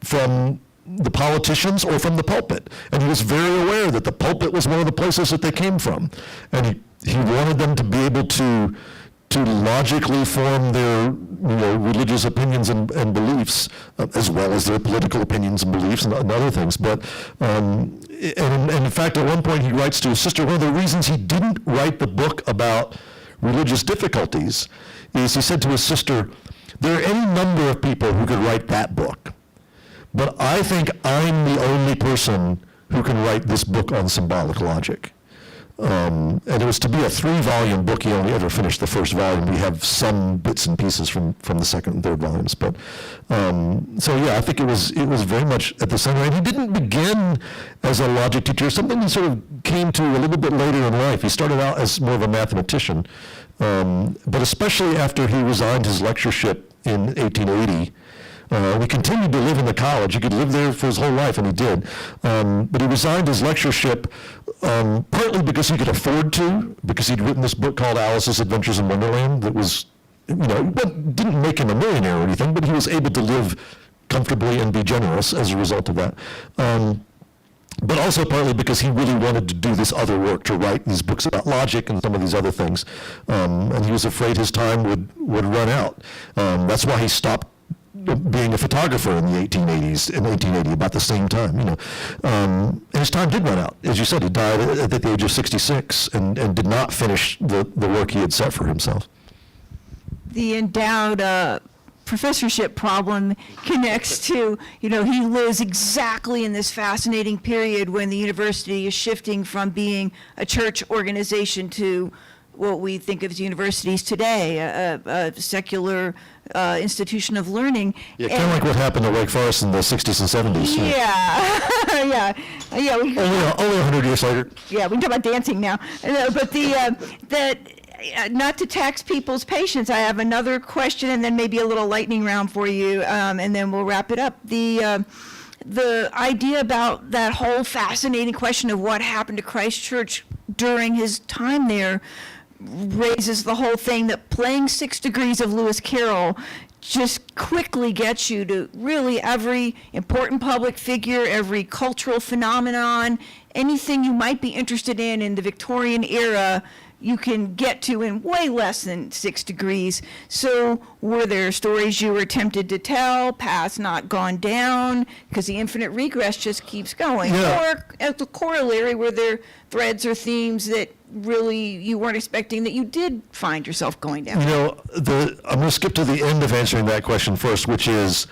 from the politicians or from the pulpit. And he was very aware that the pulpit was one of the places that they came from. And he wanted them to be able to logically form their religious opinions and beliefs, as well as their political opinions and beliefs and other things. But and in fact, at one point he writes to his sister, one of the reasons he didn't write the book about religious difficulties is he said to his sister, there are any number of people who could write that book, but I think I'm the only person who can write this book on symbolic logic. And it was to be a 3-volume book. He only ever finished the first volume. We have some bits and pieces from the second and third volumes. But I think it was very much at the center. And he didn't begin as a logic teacher. Something he sort of came to a little bit later in life. He started out as more of a mathematician, but especially after he resigned his lectureship in 1880. He continued to live in the college. He could live there for his whole life, and he did. But he resigned his lectureship partly because he could afford to, because he'd written this book called Alice's Adventures in Wonderland that was, didn't make him a millionaire or anything, but he was able to live comfortably and be generous as a result of that. But also partly because he really wanted to do this other work, to write these books about logic and some of these other things. And he was afraid his time would run out. That's why he stopped being a photographer in the 1880s, in 1880, about the same time, and his time did run out. As you said, he died at the age of 66 and did not finish the work he had set for himself. The endowed professorship problem connects to, he lives exactly in this fascinating period when the university is shifting from being a church organization to what we think of as universities today, a secular institution of learning. Yeah, kind of like what happened at Wake Forest in the 60s and 70s. Yeah. Only 100 years later. Yeah, we can talk about dancing now. But not to tax people's patience, I have another question and then maybe a little lightning round for you, and then we'll wrap it up. The idea about that whole fascinating question of what happened to Christ Church during his time there raises the whole thing that playing 6 Degrees of Lewis Carroll just quickly gets you to really every important public figure, every cultural phenomenon, anything you might be interested in the Victorian era, you can get to in way less than 6 degrees. So were there stories you were tempted to tell, paths not gone down, because the infinite regress just keeps going? Yeah. Or as a corollary, were there threads or themes that really you weren't expecting that you did find yourself going down? You know, I'm going to skip to the end of answering that question first, which is,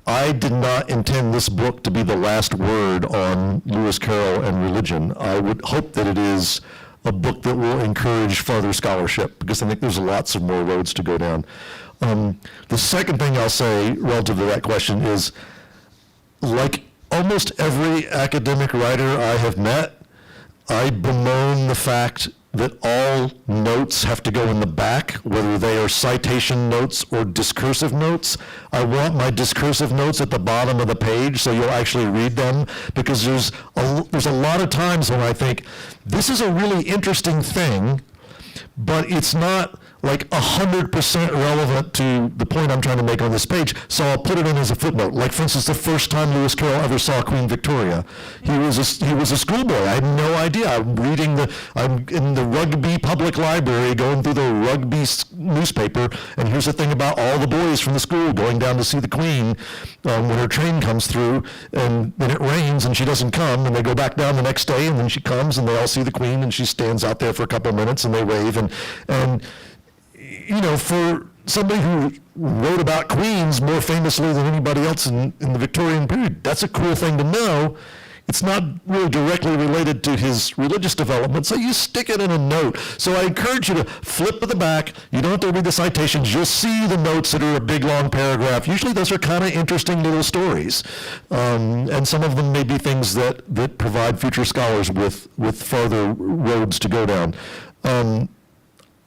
I did not intend this book to be the last word on Lewis Carroll and religion. I would hope that it is a book that will encourage further scholarship, because I think there's lots of more roads to go down. The second thing I'll say relative to that question is, like almost every academic writer I have met, I bemoan the fact that all notes have to go in the back, whether they are citation notes or discursive notes. I want my discursive notes at the bottom of the page so you'll actually read them, because there's a lot of times when I think, this is a really interesting thing, but it's not like 100% relevant to the point I'm trying to make on this page, so I'll put it in as a footnote. Like, for instance, the first time Lewis Carroll ever saw Queen Victoria, he was a schoolboy. I had no idea. I'm in the Rugby Public Library going through the Rugby newspaper, and here's the thing about all the boys from the school going down to see the Queen when her train comes through, and then it rains and she doesn't come, and they go back down the next day, and then she comes, and they all see the Queen, and she stands out there for a couple of minutes, and they wave, and you know, for somebody who wrote about queens more famously than anybody else in the Victorian period, that's a cool thing to know. It's not really directly related to his religious development, so you stick it in a note. So I encourage you to flip to the back. You don't have to read the citations. You'll see the notes that are a big, long paragraph. Usually those are kind of interesting little stories. And some of them may be things that provide future scholars with further roads to go down.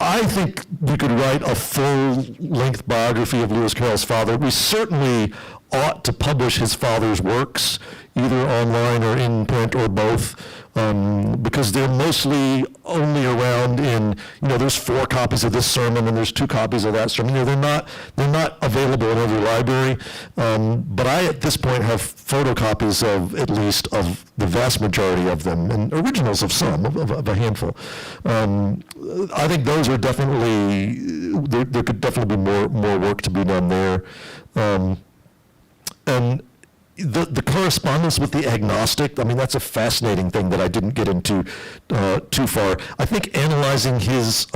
I think you could write a full-length biography of Lewis Carroll's father. We certainly ought to publish his father's works, either online or in print or both, because they're mostly only around in, there's 4 copies of this sermon and there's 2 copies of that sermon. They're not available in every library, but I at this point have photocopies of at least of the vast majority of them, and originals of some, of a handful. I think those are definitely, there could definitely be more work to be done there. And the correspondence with the agnostic, I mean, that's a fascinating thing that I didn't get into too far. I think analyzing his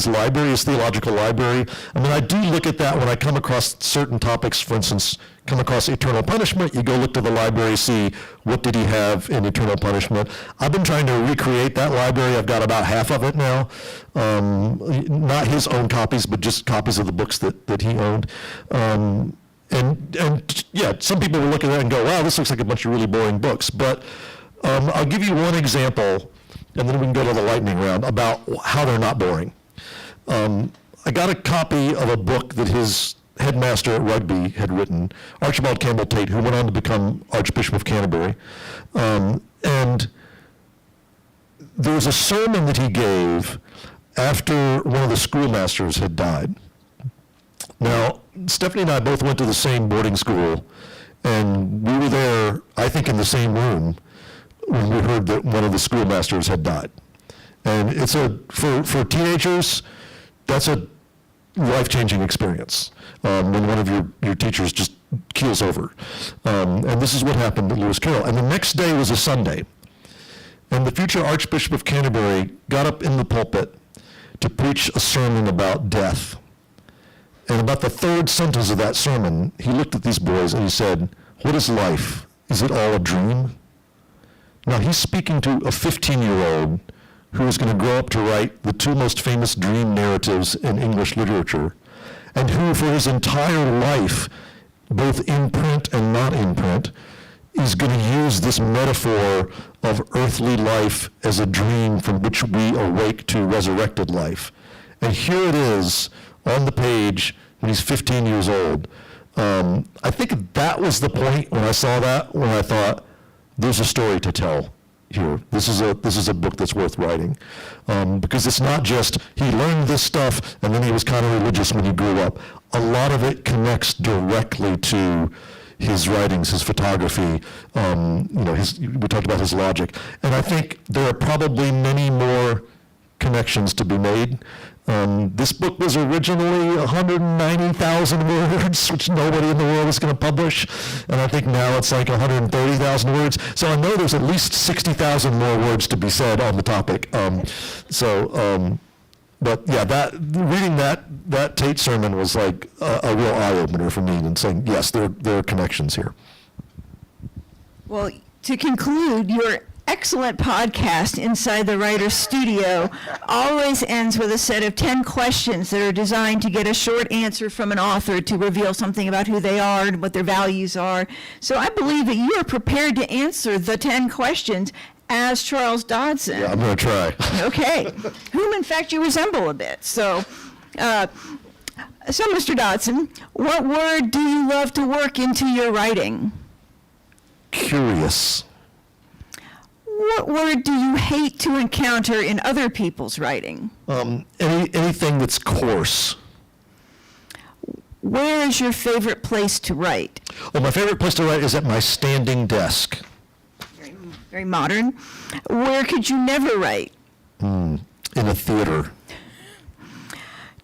library, his theological library, I mean, I do look at that when I come across certain topics. For instance, come across eternal punishment, you go look to the library, see what did he have in eternal punishment. I've been trying to recreate that library. I've got about half of it now. Not his own copies, but just copies of the books that he owned. And yeah, some people will look at that and go, wow, this looks like a bunch of really boring books. But I'll give you one example, and then we can go to the lightning round about how they're not boring. I got a copy of a book that his headmaster at Rugby had written, Archibald Campbell Tate, who went on to become Archbishop of Canterbury. And there was a sermon that he gave after one of the schoolmasters had died. Now, Stephanie and I both went to the same boarding school, and we were there, I think, in the same room when we heard that one of the schoolmasters had died. And it's for teenagers, that's a life-changing experience when one of your teachers just keels over. And this is what happened to Lewis Carroll. And the next day was a Sunday, and the future Archbishop of Canterbury got up in the pulpit to preach a sermon about death. And about the 3rd sentence of that sermon, he looked at these boys and he said, "What is life? Is it all a dream?" Now, he's speaking to a 15-year-old who is going to grow up to write the 2 most famous dream narratives in English literature, and who for his entire life, both in print and not in print, is going to use this metaphor of earthly life as a dream from which we awake to resurrected life. And here it is on the page when he's 15 years old. I think that was the point when I saw that, when I thought, there's a story to tell here. This is a book that's worth writing. Because it's not just, he learned this stuff and then he was kind of religious when he grew up. A lot of it connects directly to his writings, his photography, we talked about his logic. And I think there are probably many more connections to be made. This book was originally 190,000 words, which nobody in the world is going to publish, and I think now it's like 130,000 words. So I know there's at least 60,000 more words to be said on the topic. But yeah, reading that Tate sermon was like a real eye-opener for me, and saying, yes, there are connections here. Well, to conclude, your excellent podcast, Inside the Writer's Studio, always ends with a set of 10 questions that are designed to get a short answer from an author to reveal something about who they are and what their values are. So I believe that you are prepared to answer the 10 questions as Charles Dodgson. Yeah, I'm going to try. Okay. Whom, in fact, you resemble a bit. So, Mr. Dodgson, what word do you love to work into your writing? Curious. What word do you hate to encounter in other people's writing? Anything that's coarse. Where is your favorite place to write? Well, my favorite place to write is at my standing desk. Very modern. Where could you never write? In a theater.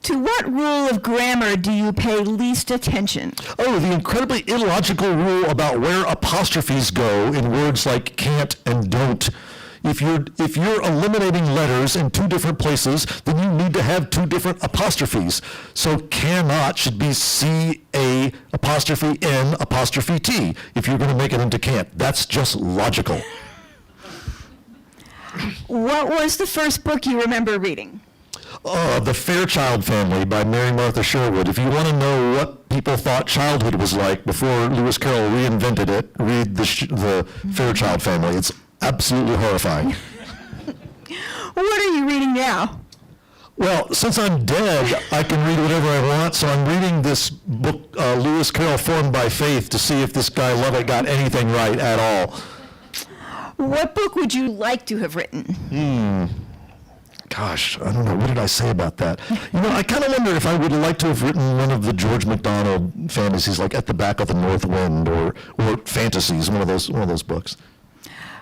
To what rule of grammar do you pay least attention? Oh, the incredibly illogical rule about where apostrophes go in words like can't and don't. If you're eliminating letters in two different places, then you need to have two different apostrophes. So cannot should be C-A apostrophe N apostrophe T if you're going to make it into can't. That's just logical. What was the first book you remember reading? The Fairchild Family by Mary Martha Sherwood. If you want to know what people thought childhood was like before Lewis Carroll reinvented it, read the Fairchild Family. It's absolutely horrifying. What are you reading now? Well, since I'm dead, I can read whatever I want, so I'm reading this book, Lewis Carroll, Formed by Faith, to see if this guy Lovett got anything right at all. What book would you like to have written? Gosh, I don't know. What did I say about that? I kind of wonder if I would like to have written one of the George MacDonald fantasies, like At the Back of the North Wind, or Fantasies, one of those books.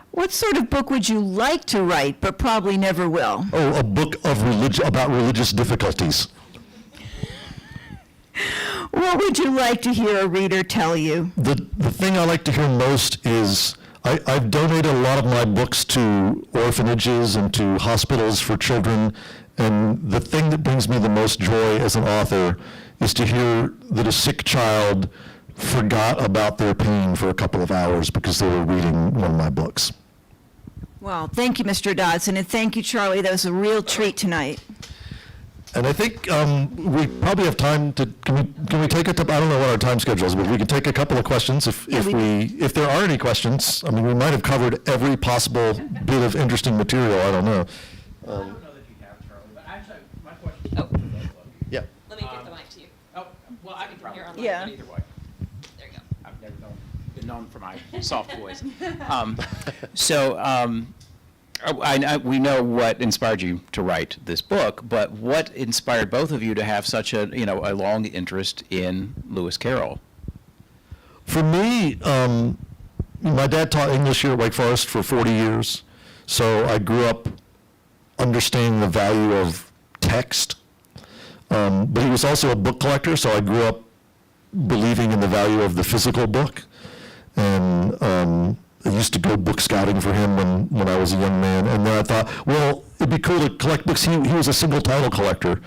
What sort of book would you like to write, but probably never will? Oh, a book of about religious difficulties. What would you like to hear a reader tell you? The thing I like to hear most is I've donated a lot of my books to orphanages and to hospitals for children, and the thing that brings me the most joy as an author is to hear that a sick child forgot about their pain for a couple of hours because they were reading one of my books. Well, thank you, Mr. Dodgson, and thank you, Charlie. That was a real treat tonight. And I think we probably have time to. Can we take I don't know what our time schedule is, but we can take a couple of questions if there are any questions. I mean, we might have covered every possible bit of interesting material. I don't know. I don't know that you have, Charlie, but actually, my question. Oh. Yeah. Let me get the mic to you. Oh, well, I can probably. Yeah. But either way, There you go. I've never been known for my soft voice. We know what inspired you to write this book, but what inspired both of you to have such a long interest in Lewis Carroll? For me, my dad taught English here at Wake Forest for 40 years, so I grew up understanding the value of text. But he was also a book collector, so I grew up believing in the value of the physical book. And I used to go book scouting for him when I was a young man. And then I thought, well, it'd be cool to collect books. He was a single title collector.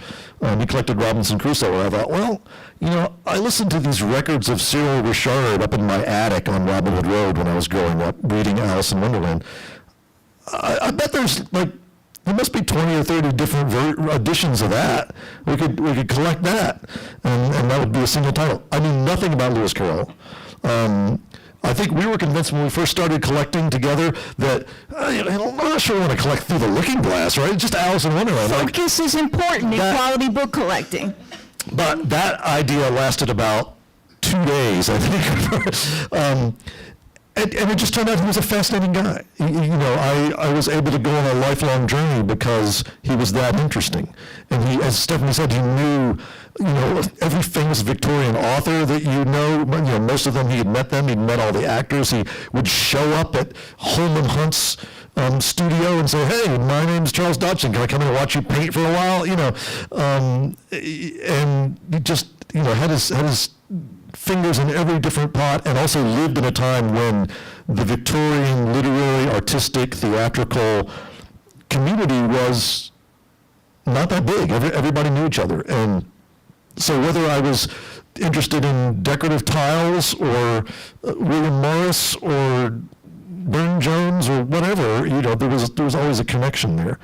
He collected Robinson Crusoe. And I thought, well, I listened to these records of Cyril Richard up in my attic on Robin Hood Road when I was growing up, reading Alice in Wonderland. I bet there must be 20 or 30 different editions of that. We could collect that, and that would be a single title. I knew nothing about Lewis Carroll. I think we were convinced when we first started collecting together that I'm not sure we want to collect Through the Looking Glass, right? Just Alice in Wonderland. Focus is important in quality book collecting. But that idea lasted about 2 days, I think. And it just turned out he was a fascinating guy. I was able to go on a lifelong journey because he was that interesting. And he, as Stephanie said, he knew, every famous Victorian author that most of them, he had met them, he'd met all the actors. He would show up at Holman Hunt's studio and say, "Hey, my name's Charles Dodgson. Can I come in and watch you paint for a while?" And he just, had his fingers in every different pot, and also lived in a time when the Victorian literary, artistic, theatrical community was not that big. Everybody knew each other. And so whether I was interested in decorative tiles or William Morris or Burne-Jones or whatever, there was always a connection there.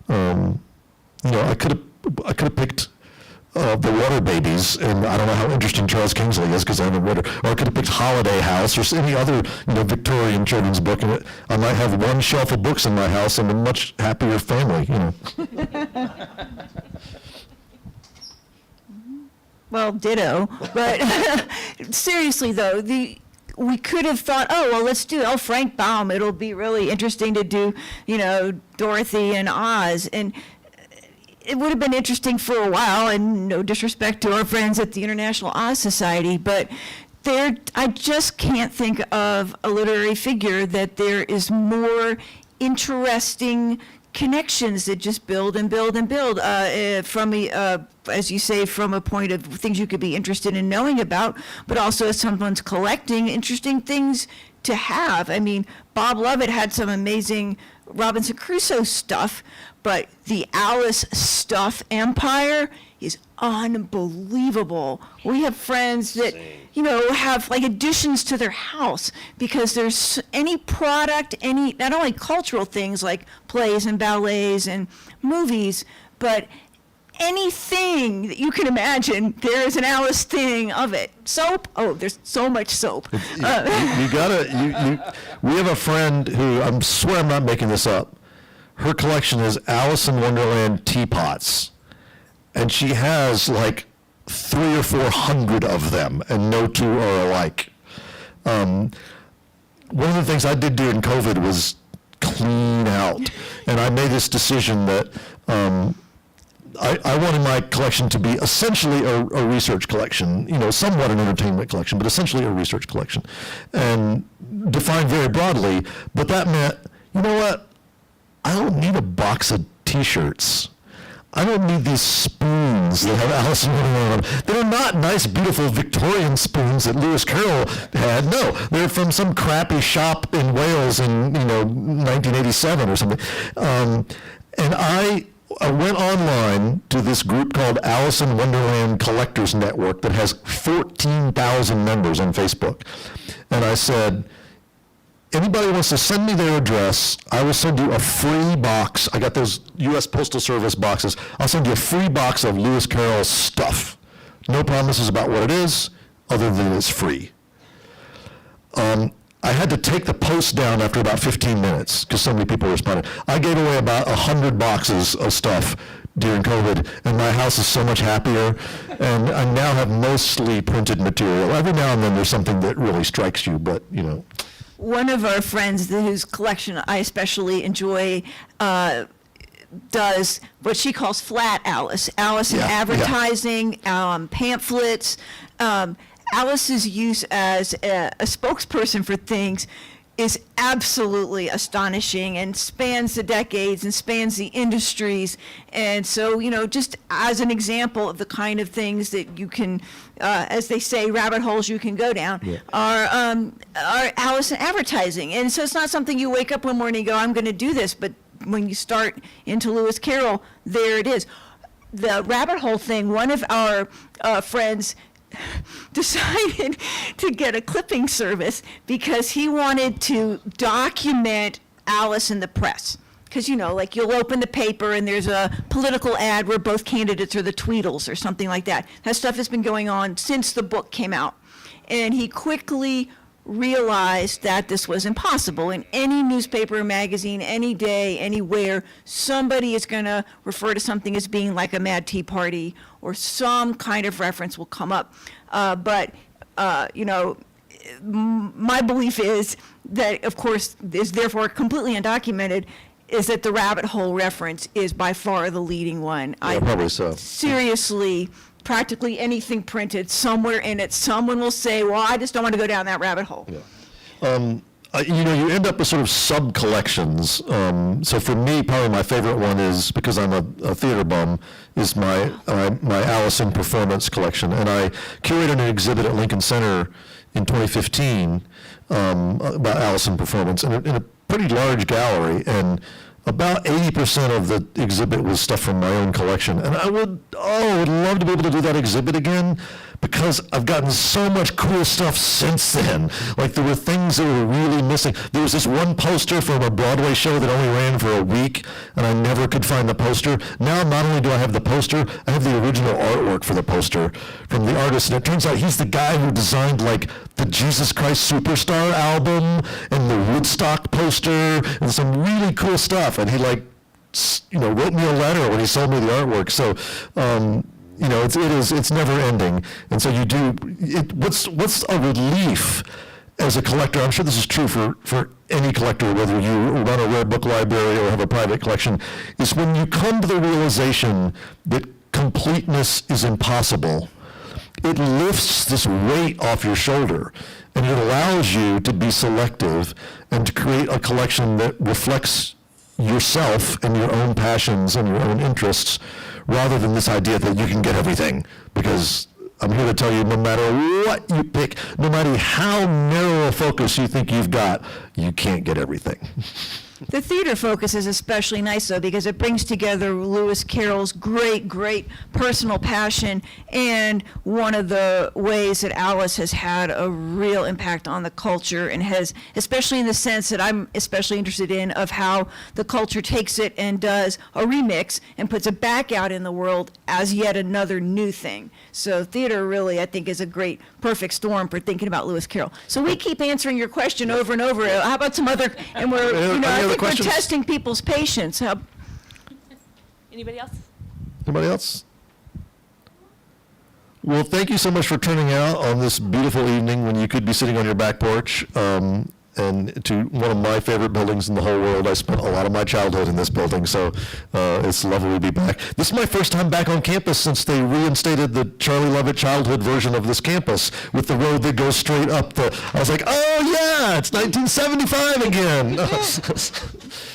I could have picked The Water Babies, and I don't know how interesting Charles Kingsley is because I haven't read it. Or I could have picked Holiday House or any other Victorian children's book, and I might have one shelf of books in my house and a much happier family. Well, ditto. But seriously, though, we could have thought, let's do Frank Baum. It'll be really interesting to do, Dorothy and Oz. And it would have been interesting for a while, and no disrespect to our friends at the International Oz Society, but I just can't think of a literary figure that there is more interesting connections that just build and build and build as you say, from a point of things you could be interested in knowing about, but also as someone's collecting interesting things to have. I mean, Bob Lovett had some amazing Robinson Crusoe stuff, but the Alice stuff empire is unbelievable. We have friends that, have like additions to their house because there's any product, not only cultural things like plays and ballets and movies, but anything that you can imagine, there is an Alice thing of it. Soap? Oh, there's so much soap. We have a friend who, I swear I'm not making this up, her collection is Alice in Wonderland teapots, and she has like 300 or 400 of them, and no two are alike. One of the things I did during COVID was clean out, and I made this decision that I wanted my collection to be essentially a research collection, somewhat an entertainment collection, but essentially a research collection, and defined very broadly. But that meant, you know what? I don't need a box of T-shirts. I don't need these spoons that have Alice in Wonderland on them. They're not nice, beautiful Victorian spoons that Lewis Carroll had. No, they're from some crappy shop in Wales in 1987 or something. And I went online to this group called Alice in Wonderland Collectors Network that has 14,000 members on Facebook. And I said, anybody wants to send me their address, I will send you a free box. I got those U.S. Postal Service boxes. I'll send you a free box of Lewis Carroll stuff. No promises about what it is, other than it's free. I had to take the post down after about 15 minutes because so many people responded. I gave away about 100 boxes of stuff during COVID, and my house is so much happier, and I now have mostly printed material. Every now and then there's something that really strikes you, but, One of our friends whose collection I especially enjoy does what she calls flat Alice. Alice in advertising, pamphlets. Alice's use as a spokesperson for things is absolutely astonishing and spans the decades and spans the industries. And so, just as an example of the kind of things that you can, as they say, rabbit holes you can go down, are Alice in advertising. And so it's not something you wake up one morning and go, I'm going to do this. But when you start into Lewis Carroll, there it is. The rabbit hole thing, one of our friends decided to get a clipping service because he wanted to document Alice in the press. Because, like you'll open the paper and there's a political ad where both candidates are the Tweedles or something like that. That stuff has been going on since the book came out. And he quickly realized that this was impossible. In any newspaper, magazine, any day, anywhere, somebody is going to refer to something as being like a Mad Tea Party, or some kind of reference will come up. But my belief is that, of course, is therefore completely undocumented, is that the rabbit hole reference is by far the leading one. Yeah, probably so. Seriously, practically anything printed, somewhere in it, someone will say, well, I just don't want to go down that rabbit hole. You end up with sort of sub-collections. So for me, probably my favorite one is, because I'm a theater bum, is my Allison Performance collection. And I curated an exhibit at Lincoln Center in 2015 about Allison Performance in a pretty large gallery. And about 80% of the exhibit was stuff from my own collection. And I would love to be able to do that exhibit again, because I've gotten so much cool stuff since then. Like, there were things that were really missing. There was this one poster from a Broadway show that only ran for a week, and I never could find the poster. Now, not only do I have the poster, I have the original artwork for the poster from the artist, and it turns out he's the guy who designed, like, the Jesus Christ Superstar album and the Woodstock poster and some really cool stuff. And he, like, wrote me a letter when he sold me the artwork. So, it's never ending. And so you do, what's a relief as a collector? I'm sure this is true for any collector, whether you run a rare book library or have a private collection, is when you come to the realization that completeness is impossible. It lifts this weight off your shoulder, and it allows you to be selective and to create a collection that reflects yourself and your own passions and your own interests, rather than this idea that you can get everything. Because I'm here to tell you, no matter what you pick, no matter how narrow a focus you think you've got, you can't get everything. The theater focus is especially nice, though, because it brings together Lewis Carroll's great personal passion and one of the ways that Alice has had a real impact on the culture, and has, especially in the sense that I'm especially interested in, of how the culture takes it and does a remix and puts it back out in the world as yet another new thing. So theater really, I think, is a great perfect storm for thinking about Lewis Carroll. So we keep answering your question over and over. How about some other, and we're, I think we're testing people's patience. Anybody else? Anybody else? Well, thank you so much for turning out on this beautiful evening when you could be sitting on your back porch. And to one of my favorite buildings in the whole world. I spent a lot of my childhood in this building, so it's lovely to be back. This is my first time back on campus since they reinstated the Charlie Lovett childhood version of this campus with the road that goes straight up the, I was like, oh yeah, it's 1975 again.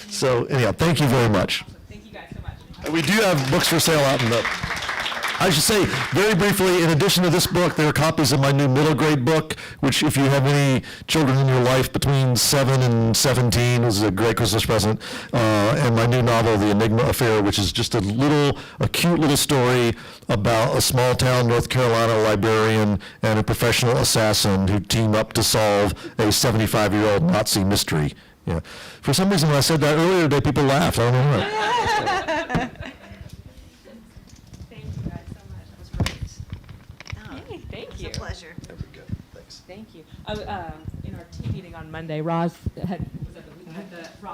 So anyhow, thank you very much. Thank you guys so much. We do have books for sale out in the, I should say, very briefly, in addition to this book, there are copies of my new middle grade book, which, if you have any children in your life between 7 and 17, is a great Christmas present. And my new novel, The Enigma Affair, which is just a cute little story about a small town North Carolina librarian and a professional assassin who team up to solve a 75-year-old Nazi mystery. Yeah. For some reason, when I said that earlier today, people laughed. I don't know why. Thank you. It's a pleasure. Thank you. In our team meeting on Monday, Roz was at the